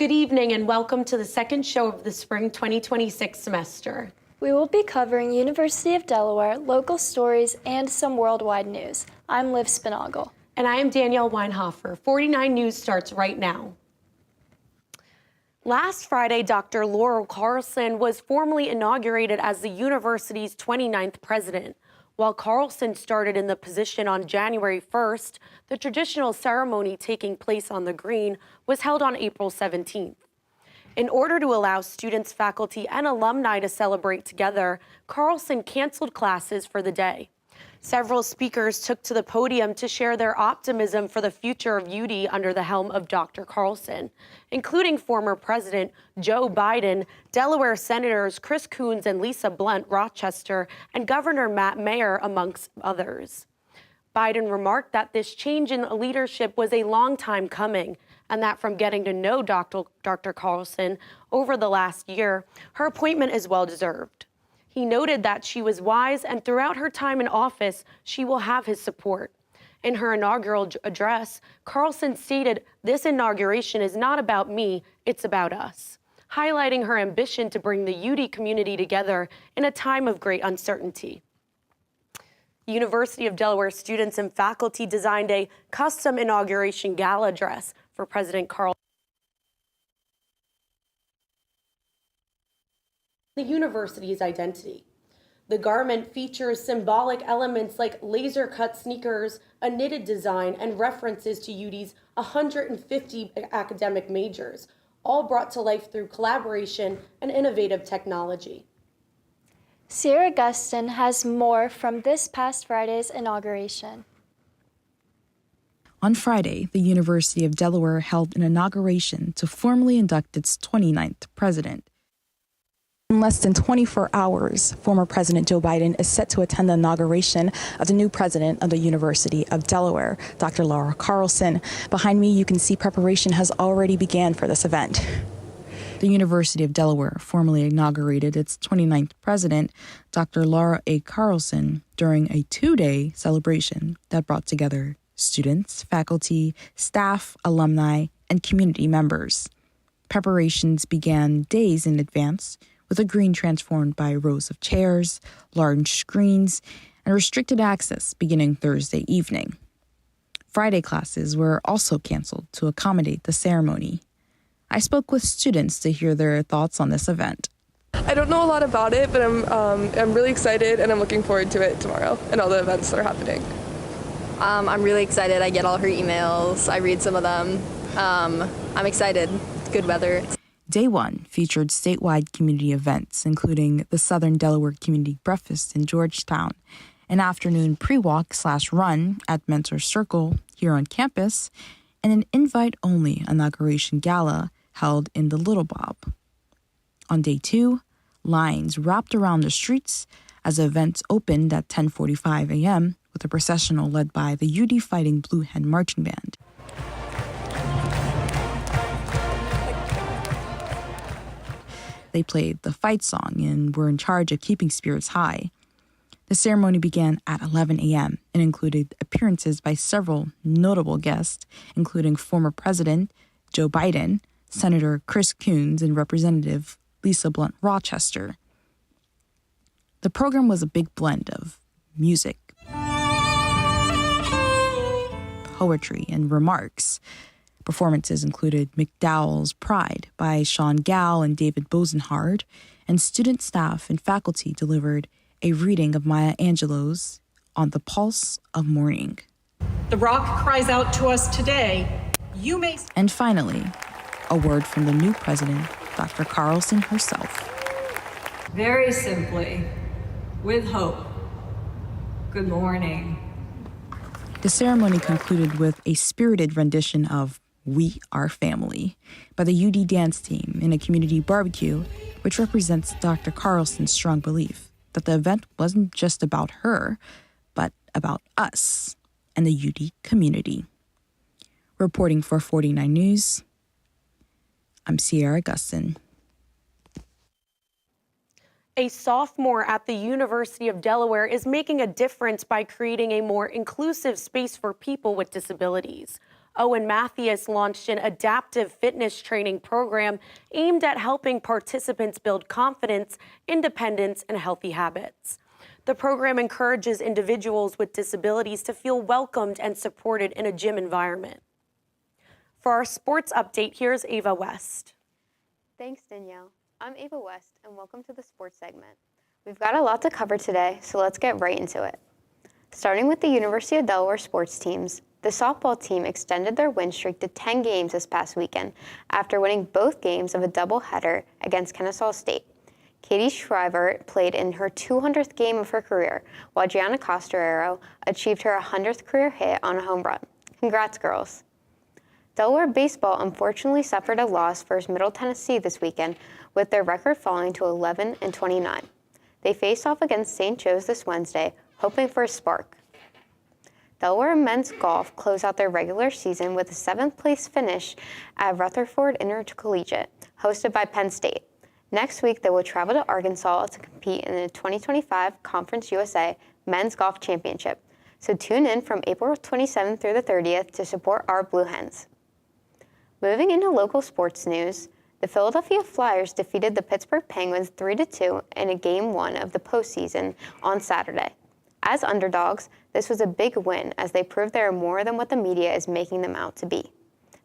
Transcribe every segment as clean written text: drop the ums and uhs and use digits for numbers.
Good evening and welcome to the second show of the spring 2026 semester. We will be covering University of Delaware, local stories, and some worldwide news. I'm Liv Spinagle. And I am Danielle Weinhofer. 49 News starts right now. Last Friday, Dr. Laura Carlson was formally inaugurated as the university's 29th president. While Carlson started in the position on January 1st, the traditional ceremony taking place on the Green was held on April 17th. In order to allow students, faculty, and alumni to celebrate together, Carlson canceled classes for the day. Several speakers took to the podium to share their optimism for the future of UD under the helm of Dr. Carlson, including former President Joe Biden, Delaware Senators Chris Coons and Lisa Blunt Rochester, and Governor Matt Mayer, amongst others. Biden remarked that this change in leadership was a long time coming, and that from getting to know Dr. Carlson over the last year, her appointment is well-deserved. He noted that she was wise, and throughout her time in office, she will have his support. In her inaugural address, Carlson stated, "This inauguration is not about me, it's about us," highlighting her ambition to bring the UD community together in a time of great uncertainty. University of Delaware students and faculty designed a custom inauguration gala dress for President Carlson. The university's identity. The garment features symbolic elements like laser-cut sneakers, a knitted design, and references to UD's 150 academic majors, all brought to life through collaboration and innovative technology. Sierra Gustin has more from this past Friday's inauguration. On Friday, the University of Delaware held an inauguration to formally induct its 29th president. In less than 24 hours, former President Joe Biden is set to attend the inauguration of the new president of the University of Delaware, Dr. Laura Carlson. Behind me, you can see preparation has already begun for this event. The University of Delaware formally inaugurated its 29th president, Dr. Laura A. Carlson, during a two-day celebration that brought together students, faculty, staff, alumni, and community members. Preparations began days in advance, with the Green transformed by rows of chairs, large screens, and restricted access beginning Thursday evening. Friday classes were also canceled to accommodate the ceremony. I spoke with students to hear their thoughts on this event. I don't know a lot about it, but I'm really excited, and I'm looking forward to it tomorrow and all the events that are happening. I'm really excited. I get all her emails. I read some of them. I'm excited. It's good weather. Day one featured statewide community events, including the Southern Delaware Community Breakfast in Georgetown, an afternoon pre-walk/run at Mentor Circle here on campus, and an invite-only inauguration gala held in the Little Bob. On day two, lines wrapped around the streets as events opened at 10:45 a.m. with a processional led by the UD Fighting Blue Hen Marching Band. They played the fight song and were in charge of keeping spirits high. The ceremony began at 11 a.m. and included appearances by several notable guests, including former President Joe Biden, Senator Chris Coons, and Representative Lisa Blunt Rochester. The program was a big blend of music, poetry, and remarks. Performances included McDowell's Pride by Sean Gall and David Bosenhard, and student, staff, and faculty delivered a reading of Maya Angelou's On the Pulse of Morning. The rock cries out to us today, you may... And finally, a word from the new president, Dr. Carlson herself. Very simply, with hope, good morning. The ceremony concluded with a spirited rendition of We Are Family by the UD dance team in a community barbecue, which represents Dr. Carlson's strong belief that the event wasn't just about her, but about us and the UD community. Reporting for 49 News, I'm Sierra Gustin. A sophomore at the University of Delaware is making a difference by creating a more inclusive space for people with disabilities. Owen Mathias launched an adaptive fitness training program aimed at helping participants build confidence, independence, and healthy habits. The program encourages individuals with disabilities to feel welcomed and supported in a gym environment. For our sports update, here's Ava West. Thanks, Danielle. I'm Ava West, and welcome to the sports segment. We've got a lot to cover today, so let's get right into it. Starting with the University of Delaware sports teams, the softball team extended their win streak to 10 games this past weekend after winning both games of a doubleheader against Kennesaw State. Katie Shriver played in her 200th game of her career, while Gianna Costarero achieved her 100th career hit on a home run. Congrats, girls. Delaware baseball unfortunately suffered a loss versus Middle Tennessee this weekend, with their record falling to 11-29. They faced off against St. Joe's this Wednesday, hoping for a spark. Delaware men's golf closed out their regular season with a 7th-place finish at Rutherford Intercollegiate, hosted by Penn State. Next week, they will travel to Arkansas to compete in the 2025 Conference USA Men's Golf Championship. So tune in from April 27th through the 30th to support our Blue Hens. Moving into local sports news, the Philadelphia Flyers defeated the Pittsburgh Penguins 3-2 in a Game 1 of the postseason on Saturday. As underdogs, this was a big win as they proved they are more than what the media is making them out to be.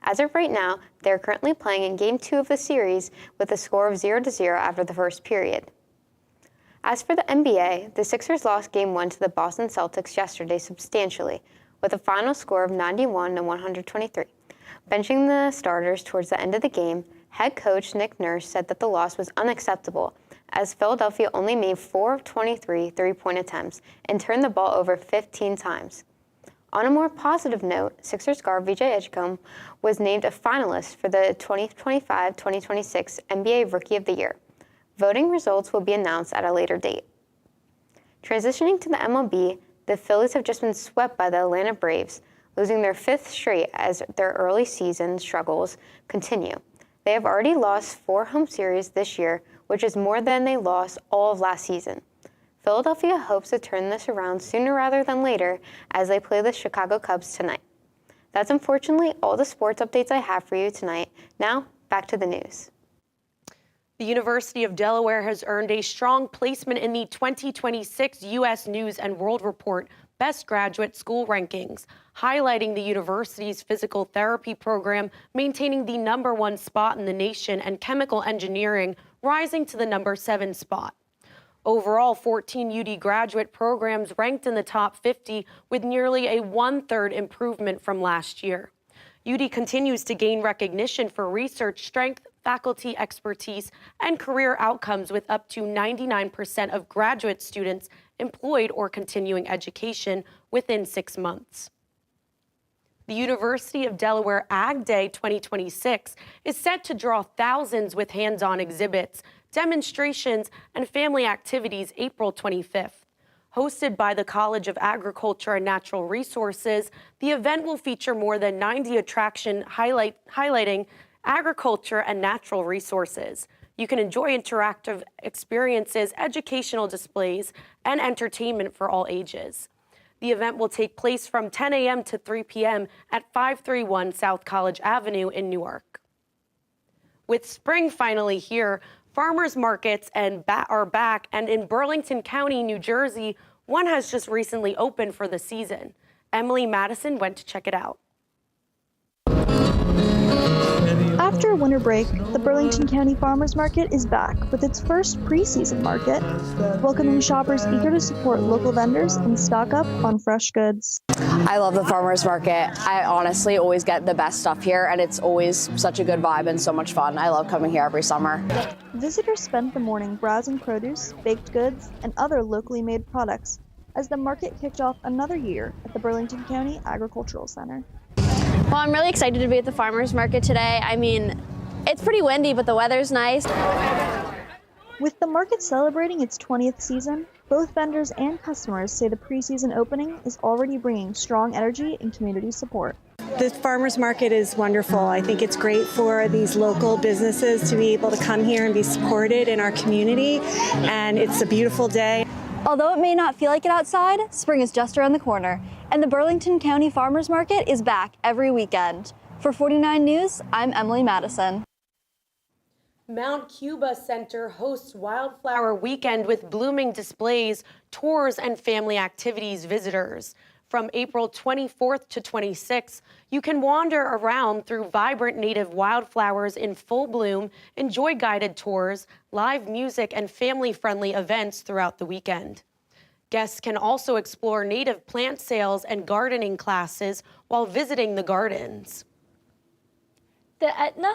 As of right now, they are currently playing in Game 2 of the series with a score of 0-0 after the first period. As for the NBA, the Sixers lost Game 1 to the Boston Celtics yesterday substantially, with a final score of 91-123. Benching the starters towards the end of the game, head coach Nick Nurse said that the loss was unacceptable, as Philadelphia only made 4 of 23 three-point attempts and turned the ball over 15 times. On a more positive note, Sixers guard Vijay Edgecombe was named a finalist for the 2025-2026 NBA Rookie of the Year. Voting results will be announced at a later date. Transitioning to the MLB, the Phillies have just been swept by the Atlanta Braves, losing their 5th straight as their early season struggles continue. They have already lost 4 home series this year, which is more than they lost all of last season. Philadelphia hopes to turn this around sooner rather than later as they play the Chicago Cubs tonight. That's unfortunately all the sports updates I have for you tonight. Now, back to the news. The University of Delaware has earned a strong placement in the 2026 U.S. News and World Report Best Graduate School Rankings, highlighting the university's physical therapy program maintaining the #1 spot in the nation and chemical engineering rising to the #7 spot. Overall, 14 UD graduate programs ranked in the top 50 with nearly a 1/3 improvement from last year. UD continues to gain recognition for research strength, faculty expertise, and career outcomes with up to 99% of graduate students employed or continuing education within 6 months. The University of Delaware Ag Day 2026 is set to draw thousands with hands-on exhibits, demonstrations, and family activities April 25th. Hosted by the College of Agriculture and Natural Resources, the event will feature more than 90 attractions highlighting agriculture and natural resources. You can enjoy interactive experiences, educational displays, and entertainment for all ages. The event will take place from 10 a.m. to 3 p.m. at 531 South College Avenue in Newark. With spring finally here, farmers markets are back, and in Burlington County, New Jersey, one has just recently opened for the season. Emily Madison went to check it out. After winter break, the Burlington County Farmers Market is back with its first preseason market, welcoming shoppers eager to support local vendors and stock up on fresh goods. I love the farmers market. I honestly always get the best stuff here, and it's always such a good vibe and so much fun. I love coming here every summer. Visitors spent the morning browsing produce, baked goods, and other locally made products as the market kicked off another year at the Burlington County Agricultural Center. Well, I'm really excited to be at the farmers market today. I mean, it's pretty windy, but the weather's nice. With the market celebrating its 20th season, both vendors and customers say the preseason opening is already bringing strong energy and community support. The farmers market is wonderful. I think it's great for these local businesses to be able to come here and be supported in our community, and it's a beautiful day. Although it may not feel like it outside, spring is just around the corner, and the Burlington County Farmers Market is back every weekend. For 49 News, I'm Emily Madison. Mount Cuba Center hosts Wildflower Weekend with blooming displays, tours, and family activities visitors. From April 24th to 26th, you can wander around through vibrant native wildflowers in full bloom, enjoy guided tours, live music, and family-friendly events throughout the weekend. Guests can also explore native plant sales and gardening classes while visiting the gardens. The Etna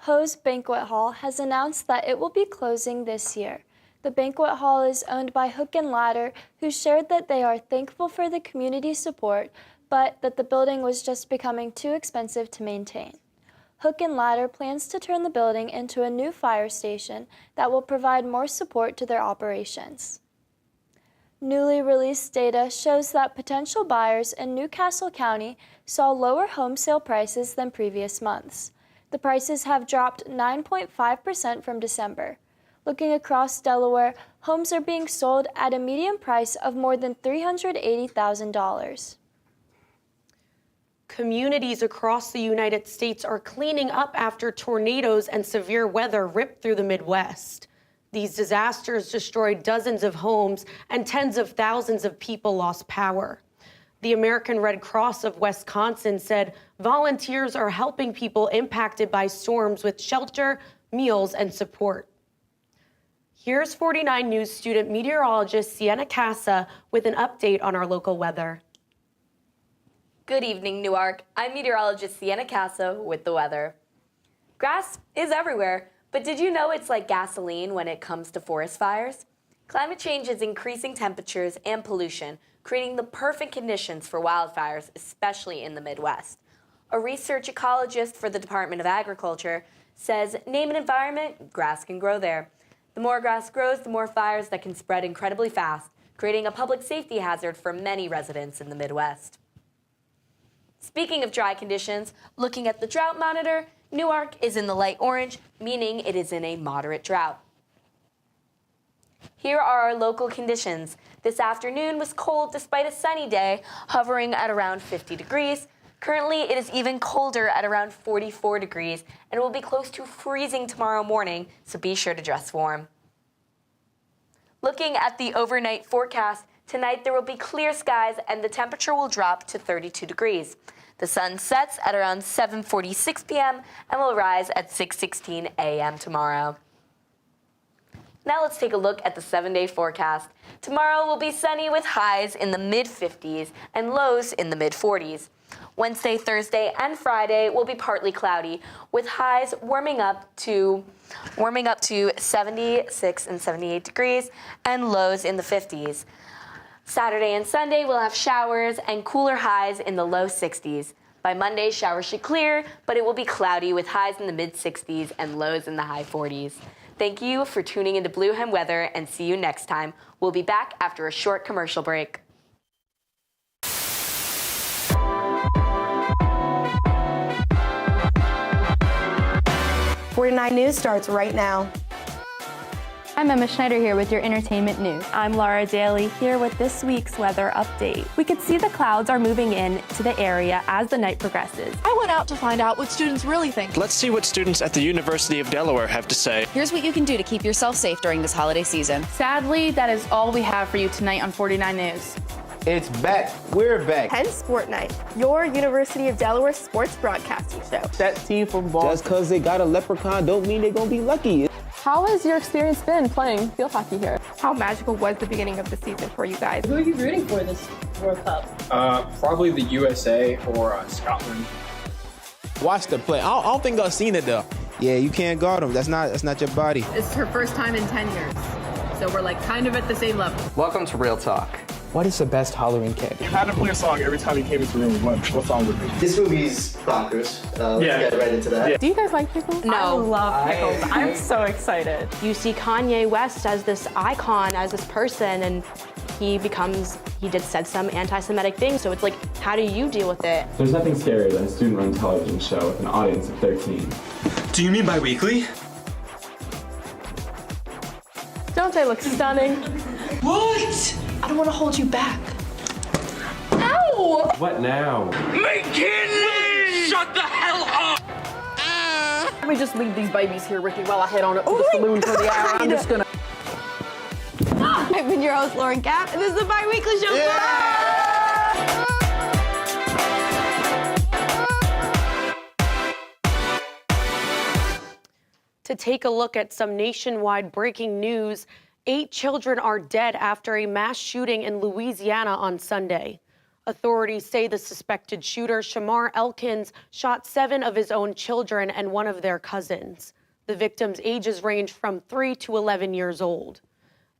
Hose Banquet Hall has announced that it will be closing this year. The banquet hall is owned by Hook and Ladder, who shared that they are thankful for the community support, but that the building was just becoming too expensive to maintain. Hook and Ladder plans to turn the building into a new fire station that will provide more support to their operations. Newly released data shows that potential buyers in Newcastle County saw lower home sale prices than previous months. The prices have dropped 9.5% from December. Looking across Delaware, homes are being sold at a median price of more than $380,000. Communities across the United States are cleaning up after tornadoes and severe weather ripped through the Midwest. These disasters destroyed dozens of homes and tens of thousands of people lost power. The American Red Cross of Wisconsin said volunteers are helping people impacted by storms with shelter, meals, and support. Here's 49 News student meteorologist Sienna Casa with an update on our local weather. Good evening, Newark. I'm meteorologist Sienna Casa with the weather. Grass is everywhere, but did you know it's like gasoline when it comes to forest fires? Climate change is increasing temperatures and pollution, creating the perfect conditions for wildfires, especially in the Midwest. A research ecologist for the Department of Agriculture says, name an environment, grass can grow there. The more grass grows, the more fires that can spread incredibly fast, creating a public safety hazard for many residents in the Midwest. Speaking of dry conditions, looking at the drought monitor, Newark is in the light orange, meaning it is in a moderate drought. Here are our local conditions. This afternoon was cold despite a sunny day, hovering at around 50 degrees. Currently, it is even colder at around 44 degrees, and it will be close to freezing tomorrow morning, so be sure to dress warm. Looking at the overnight forecast, tonight there will be clear skies and the temperature will drop to 32 degrees. The sun sets at around 7:46 p.m. and will rise at 6:16 a.m. tomorrow. Now let's take a look at the 7-day forecast. Tomorrow will be sunny with highs in the mid-50s and lows in the mid-40s. Wednesday, Thursday, and Friday will be partly cloudy, with highs warming up to 76 and 78 degrees and lows in the 50s. Saturday and Sunday will have showers and cooler highs in the low 60s. By Monday, showers should clear, but it will be cloudy with highs in the mid-60s and lows in the high 40s. Thank you for tuning into Blue Hem Weather, and see you next time. We'll be back after a short commercial break. 49 News starts right now. I'm Emma Schneider here with your entertainment news. I'm Laura Daly here with this week's weather update. We could see the clouds are moving in to the area as the night progresses. I went out to find out what students really think. Let's see what students at the University of Delaware have to say. Here's what you can do to keep yourself safe during this holiday season. Sadly, that is all we have for you tonight on 49 News. It's back. We're back. Penn Sport Night, your University of Delaware sports broadcasting show. That team from Boston. Just because they got a leprechaun don't mean they're going to be lucky. How has your experience been playing field hockey here? How magical was the beginning of the season for you guys? Who are you rooting for this World Cup? Probably the USA or Scotland. Watch the play. I don't think I've seen it though. Yeah, you can't guard them. That's not your body. It's her first time in 10 years, so we're like kind of at the same level. Welcome to Real Talk. What is the best Halloween candy? You had to play a song every time you came into the room. What song would it be? This movie's bonkers. Let's get right into that. Yeah. Do you guys like pickles? No. I love pickles. I'm so excited. You see Kanye West as this icon, as this person, and he said some anti-Semitic things, so it's like, how do you deal with it? There's nothing scarier than a student-run television show with an audience of 13. Do you mean bi-weekly? Don't they look stunning? What? I don't want to hold you back. Ow! What now? McKinley! Shut the hell up! Let me just leave these babies here, Ricky, while I head on up to the saloon for the hour. I'm just gonna. I've been your host, Lauren Kapp, and this is the bi-weekly show. To take a look at some nationwide breaking news, 8 children are dead after a mass shooting in Louisiana on Sunday. Authorities say the suspected shooter, Shamar Elkins, shot 7 of his own children and one of their cousins. The victims' ages range from 3 to 11 years old.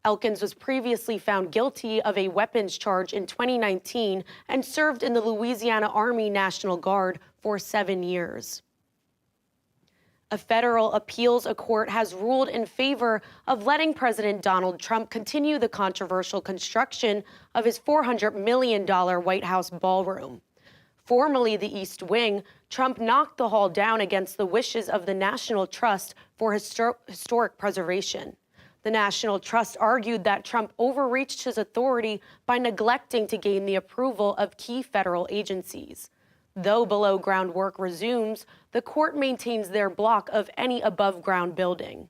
Elkins was previously found guilty of a weapons charge in 2019 and served in the Louisiana Army National Guard for 7 years. A federal appeals court has ruled in favor of letting President Donald Trump continue the controversial construction of his $400 million White House ballroom. Formerly the East Wing, Trump knocked the hall down against the wishes of the National Trust for Historic Preservation. The National Trust argued that Trump overreached his authority by neglecting to gain the approval of key federal agencies. Though below-ground work resumes, the court maintains their block of any above-ground building.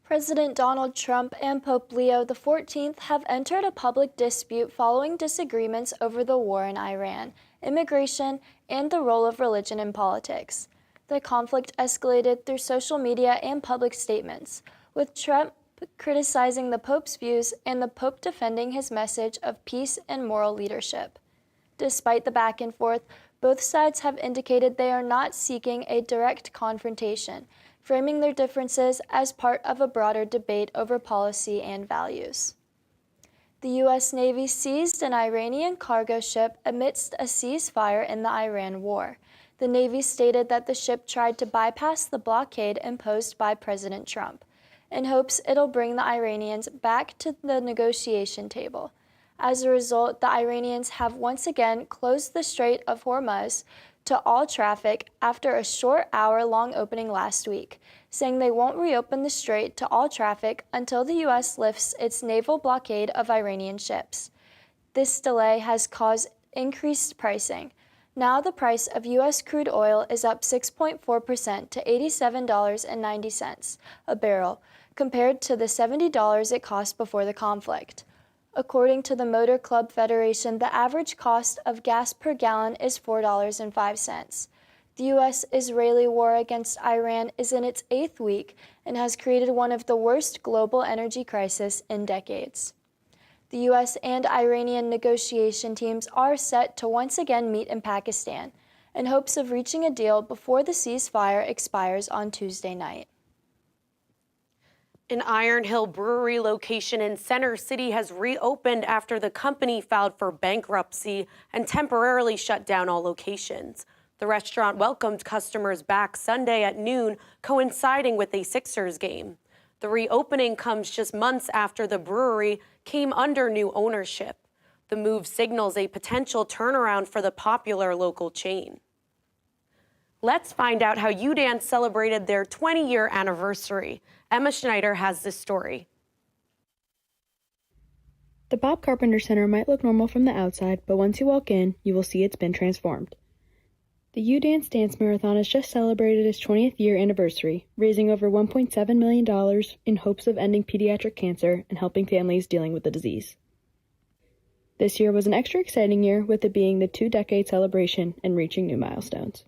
President Donald Trump and Pope Leo XIV have entered a public dispute following disagreements over the war in Iran, immigration, and the role of religion in politics. The conflict escalated through social media and public statements, with Trump criticizing the Pope's views and the Pope defending his message of peace and moral leadership. Despite the back and forth, both sides have indicated they are not seeking a direct confrontation, framing their differences as part of a broader debate over policy and values. The U.S. Navy seized an Iranian cargo ship amidst a ceasefire in the Iran war. The Navy stated that the ship tried to bypass the blockade imposed by President Trump, in hopes it'll bring the Iranians back to the negotiation table. As a result, the Iranians have once again closed the Strait of Hormuz to all traffic after a short hour-long opening last week, saying they won't reopen the strait to all traffic until the U.S. lifts its naval blockade of Iranian ships. This delay has caused increased pricing. Now the price of U.S. crude oil is up 6.4% to $87.90 a barrel, compared to the $70 it cost before the conflict. According to the Motor Club Federation, the average cost of gas per gallon is $4.05. The U.S.-Israeli war against Iran is in its 8th week and has created one of the worst global energy crises in decades. The U.S. and Iranian negotiation teams are set to once again meet in Pakistan in hopes of reaching a deal before the ceasefire expires on Tuesday night. An Iron Hill Brewery location in Center City has reopened after the company filed for bankruptcy and temporarily shut down all locations. The restaurant welcomed customers back Sunday at noon, coinciding with a Sixers game. The reopening comes just months after the brewery came under new ownership. The move signals a potential turnaround for the popular local chain. Let's find out how UDance celebrated their 20-year anniversary. Emma Schneider has this story. The Bob Carpenter Center might look normal from the outside, but once you walk in, you will see it's been transformed. The UDance Dance Marathon has just celebrated its 20th year anniversary, raising over $1.7 million in hopes of ending pediatric cancer and helping families dealing with the disease. This year was an extra exciting year, with it being the 2-decade celebration and reaching new milestones.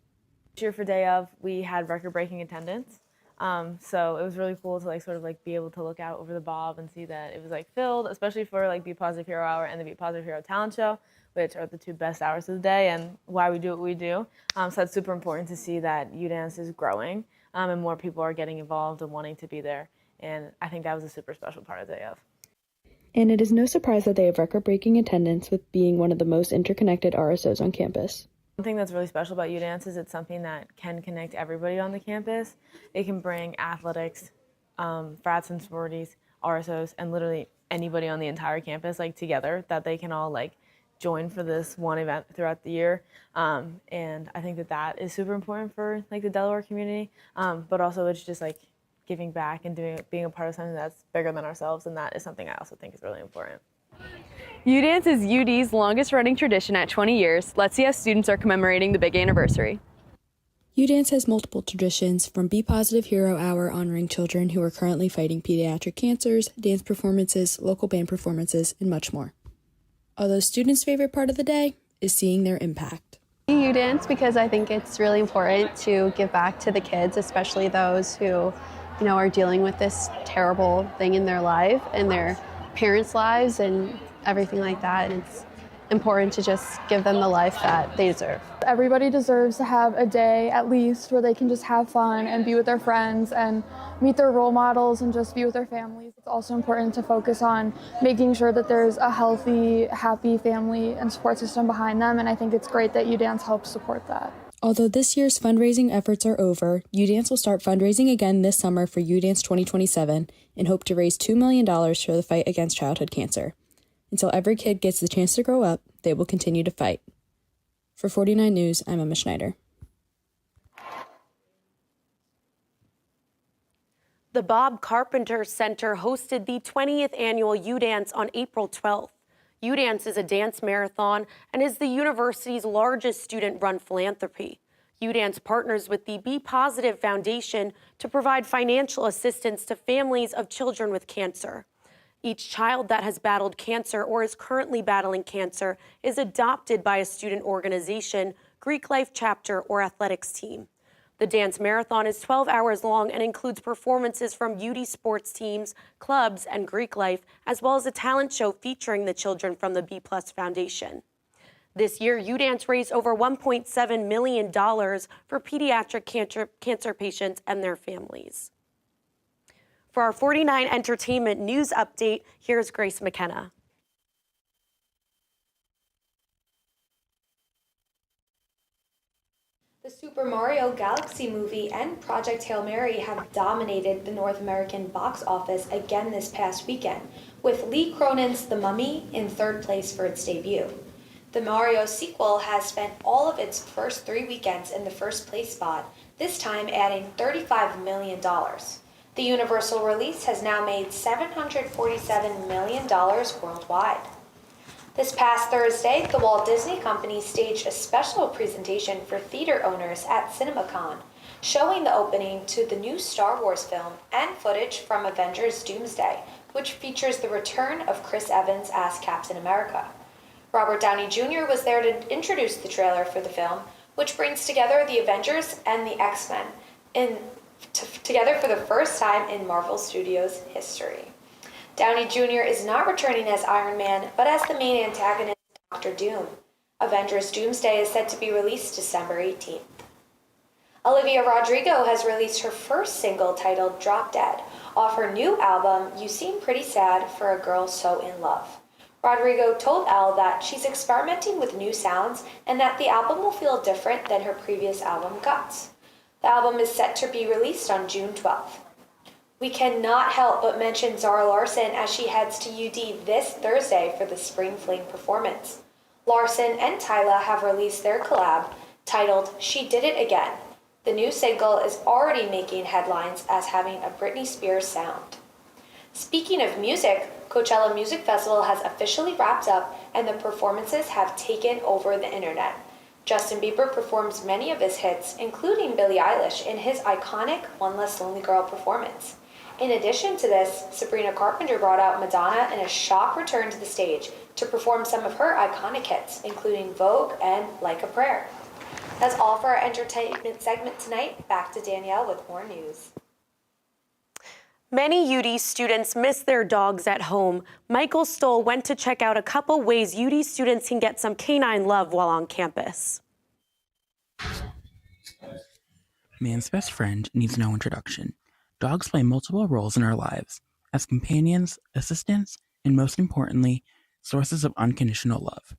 This year for Day of, we had record-breaking attendance. So it was really cool to be able to look out over the Bob and see that it was filled, especially for Be Positive Hero Hour and the Be Positive Hero Talent Show, which are the 2 best hours of the day and why we do what we do. So that's super important to see that UDance is growing and more people are getting involved and wanting to be there. And I think that was a super special part of Day of. And it is no surprise that they have record-breaking attendance, with being one of the most interconnected RSOs on campus. One thing that's really special about UDance is it's something that can connect everybody on the campus. It can bring athletics, frats and sororities, RSOs, and literally anybody on the entire campus together, that they can all join for this one event throughout the year. And I think that is super important for the Delaware community. But also it's just giving back and being a part of something that's bigger than ourselves, and that is something I also think is really important. U-Dance is UD's longest running tradition at 20 years. Let's see how students are commemorating the big anniversary. U-Dance has multiple traditions, from Be Positive Hero Hour honoring children who are currently fighting pediatric cancers, dance performances, local band performances, and much more. Although students' favorite part of the day is seeing their impact. U-Dance because I think it's really important to give back to the kids, especially those who, are dealing with this terrible thing in their life and their parents' lives and everything like that. And it's important to just give them the life that they deserve. Everybody deserves to have a day at least where they can just have fun and be with their friends and meet their role models and just be with their families. It's also important to focus on making sure that there's a healthy, happy family and support system behind them, and I think it's great that U-Dance helps support that. Although this year's fundraising efforts are over, U-Dance will start fundraising again this summer for U-Dance 2027 and hope to raise $2 million for the fight against childhood cancer. Until every kid gets the chance to grow up, they will continue to fight. For 49 News, I'm Emma Schneider. The Bob Carpenter Center hosted the 20th annual U-Dance on April 12th. U-Dance is a dance marathon and is the university's largest student-run philanthropy. U-Dance partners with the Be Positive Foundation to provide financial assistance to families of children with cancer. Each child that has battled cancer or is currently battling cancer is adopted by a student organization, Greek Life chapter, or athletics team. The dance marathon is 12 hours long and includes performances from UD sports teams, clubs, and Greek Life, as well as a talent show featuring the children from the B Plus Foundation. This year, U-Dance raised over $1.7 million for pediatric cancer patients and their families. For our 49 Entertainment News Update, here's Grace McKenna. The Super Mario Galaxy movie and Project Hail Mary have dominated the North American box office again this past weekend, with Lee Cronin's The Mummy in third place for its debut. The Mario sequel has spent all of its first 3 weekends in the first place spot, this time adding $35 million. The Universal release has now made $747 million worldwide. This past Thursday, the Walt Disney Company staged a special presentation for theater owners at CinemaCon, showing the opening to the new Star Wars film and footage from Avengers Doomsday, which features the return of Chris Evans as Captain America. Robert Downey Jr. was there to introduce the trailer for the film, which brings together the Avengers and the X-Men together for the first time in Marvel Studios' history. Downey Jr. is not returning as Iron Man, but as the main antagonist, Dr. Doom. Avengers Doomsday is set to be released December 18th. Olivia Rodrigo has released her first single titled Drop Dead off her new album, You Seem Pretty Sad for a Girl So in Love. Rodrigo told Elle that she's experimenting with new sounds and that the album will feel different than her previous album, Guts. The album is set to be released on June 12th. We cannot help but mention Zara Larsson as she heads to UD this Thursday for the Spring Fling performance. Larsson and Tyla have released their collab titled She Did It Again. The new single is already making headlines as having a Britney Spears sound. Speaking of music, Coachella Music Festival has officially wrapped up and the performances have taken over the internet. Justin Bieber performs many of his hits, including Billie Eilish, in his iconic One Less Lonely Girl performance. In addition to this, Sabrina Carpenter brought out Madonna in a shock return to the stage to perform some of her iconic hits, including Vogue and Like a Prayer. That's all for our entertainment segment tonight. Back to Danielle with more news. Many UD students miss their dogs at home. Michael Stoll went to check out a couple ways UD students can get some canine love while on campus. Man's best friend needs no introduction. Dogs play multiple roles in our lives as companions, assistants, and most importantly, sources of unconditional love.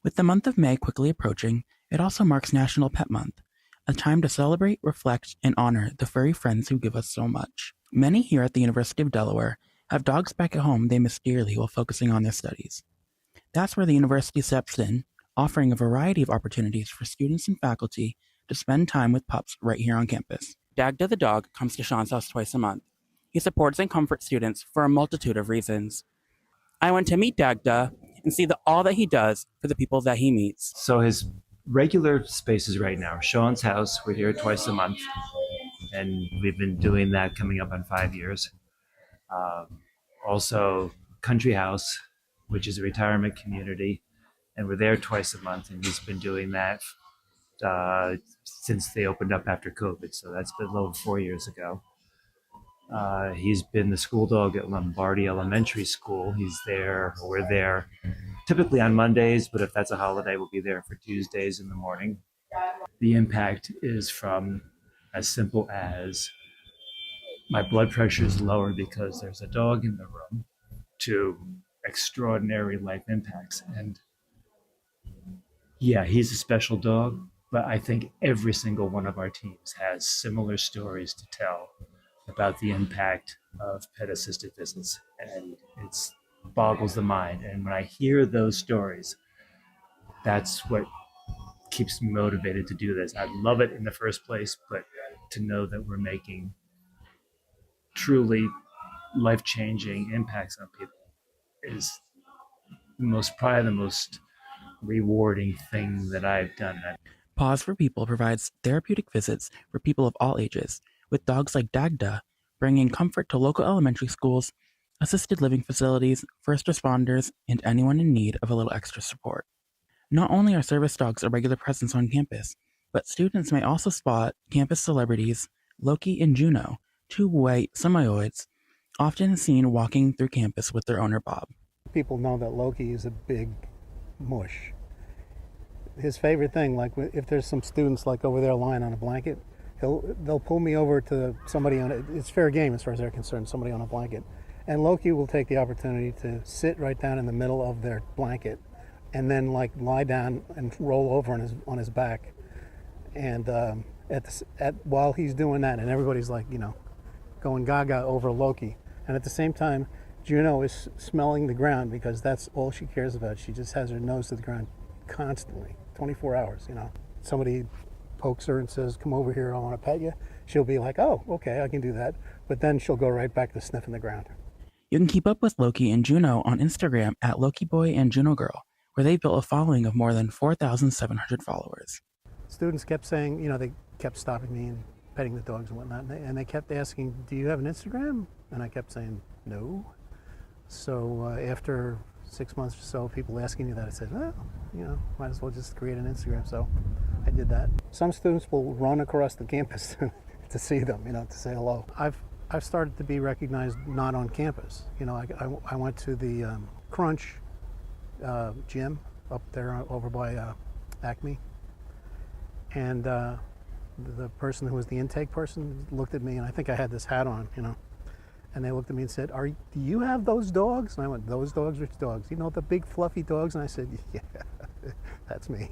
With the month of May quickly approaching, it also marks National Pet Month, a time to celebrate, reflect, and honor the furry friends who give us so much. Many here at the University of Delaware have dogs back at home they miss dearly while focusing on their studies. That's where the university steps in, offering a variety of opportunities for students and faculty to spend time with pups right here on campus. Dagda the dog comes to Sean's house twice a month. He supports and comforts students for a multitude of reasons. I went to meet Dagda and see all that he does for the people that he meets. So his regular spaces right now, Sean's house, we're here twice a month, and we've been doing that coming up on 5 years. Also, Country House, which is a retirement community, and we're there twice a month, and he's been doing that since they opened up after COVID, so that's been over 4 years ago. He's been the school dog at Lombardi Elementary School. We're there typically on Mondays, but if that's a holiday, we'll be there for Tuesdays in the morning. The impact is from as simple as my blood pressure is lower because there's a dog in the room to extraordinary life impacts. And yeah, he's a special dog, but I think every single one of our teams has similar stories to tell about the impact of pet-assisted visits, and it boggles the mind. And when I hear those stories, that's what keeps me motivated to do this. I love it in the first place, but to know that we're making truly life-changing impacts on people is probably the most rewarding thing that I've done. Paws for People provides therapeutic visits for people of all ages, with dogs like Dagda bringing comfort to local elementary schools, assisted living facilities, first responders, and anyone in need of a little extra support. Not only are service dogs a regular presence on campus, but students may also spot campus celebrities Loki and Juno, two white semioids, often seen walking through campus with their owner Bob. People know that Loki is a big mush. His favorite thing, like if there's some students like over there lying on a blanket, they'll pull me over to somebody on it. It's fair game as far as they're concerned, somebody on a blanket. And Loki will take the opportunity to sit right down in the middle of their blanket and then like lie down and roll over on his back. And while he's doing that, and everybody's like, going gaga over Loki. And at the same time, Juno is smelling the ground because that's all she cares about. She just has her nose to the ground constantly, 24 hours, Somebody pokes her and says, come over here, I want to pet you. She'll be like, oh, okay, I can do that. But then she'll go right back to sniffing the ground. You can keep up with Loki and Juno on Instagram at LokiBoy and JunoGirl, where they've built a following of more than 4,700 followers. Students kept saying, they kept stopping me and petting the dogs and whatnot, and they kept asking, do you have an Instagram? And I kept saying, no. So after 6 months or so, people asking me that, I said, well, might as well just create an Instagram. So I did that. Some students will run across the campus to see them, to say hello. I've started to be recognized not on campus. I went to the Crunch gym up there over by Acme, and the person who was the intake person looked at me, and I think I had this hat on, and they looked at me and said, do you have those dogs? And I went, those dogs? Which dogs? The big fluffy dogs? And I said, yeah, that's me.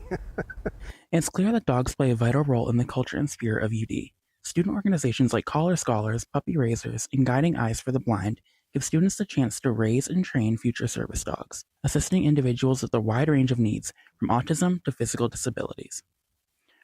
It's clear that dogs play a vital role in the culture and spirit of UD. Student organizations like Collar Scholars, Puppy Raisers, and Guiding Eyes for the Blind give students the chance to raise and train future service dogs, assisting individuals with a wide range of needs, from autism to physical disabilities.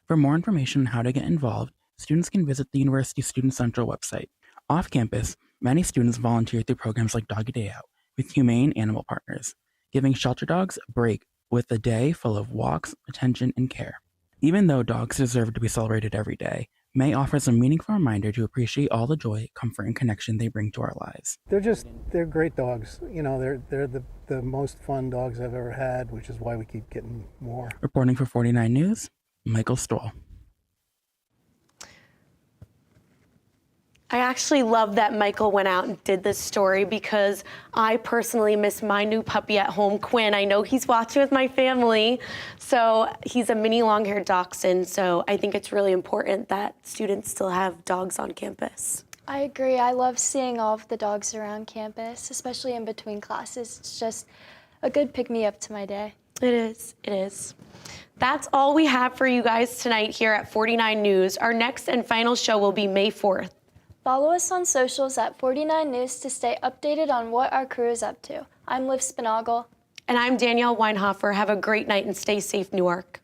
For more information on how to get involved, students can visit the University Student Central website. Off campus, many students volunteer through programs like Doggy Day Out with humane animal partners, giving shelter dogs a break with a day full of walks, attention, and care. Even though dogs deserve to be celebrated every day, May offers a meaningful reminder to appreciate all the joy, comfort, and connection they bring to our lives. They're great dogs. They're the most fun dogs I've ever had, which is why we keep getting more. Reporting for 49 News, Michael Stoll. I actually love that Michael went out and did this story because I personally miss my new puppy at home, Quinn. I know he's watching with my family. So he's a mini long-haired dachshund. So I think it's really important that students still have dogs on campus. I agree. I love seeing all of the dogs around campus, especially in between classes. It's just a good pick-me-up to my day. It is. It is. That's all we have for you guys tonight here at 49 News. Our next and final show will be May 4th. Follow us on socials at 49 News to stay updated on what our crew is up to. I'm Liv Spinagle. And I'm Danielle Weinhofer. Have a great night and stay safe, Newark.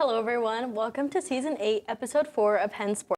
Hello everyone, welcome to Season 8, Episode 4 of Penn Sports.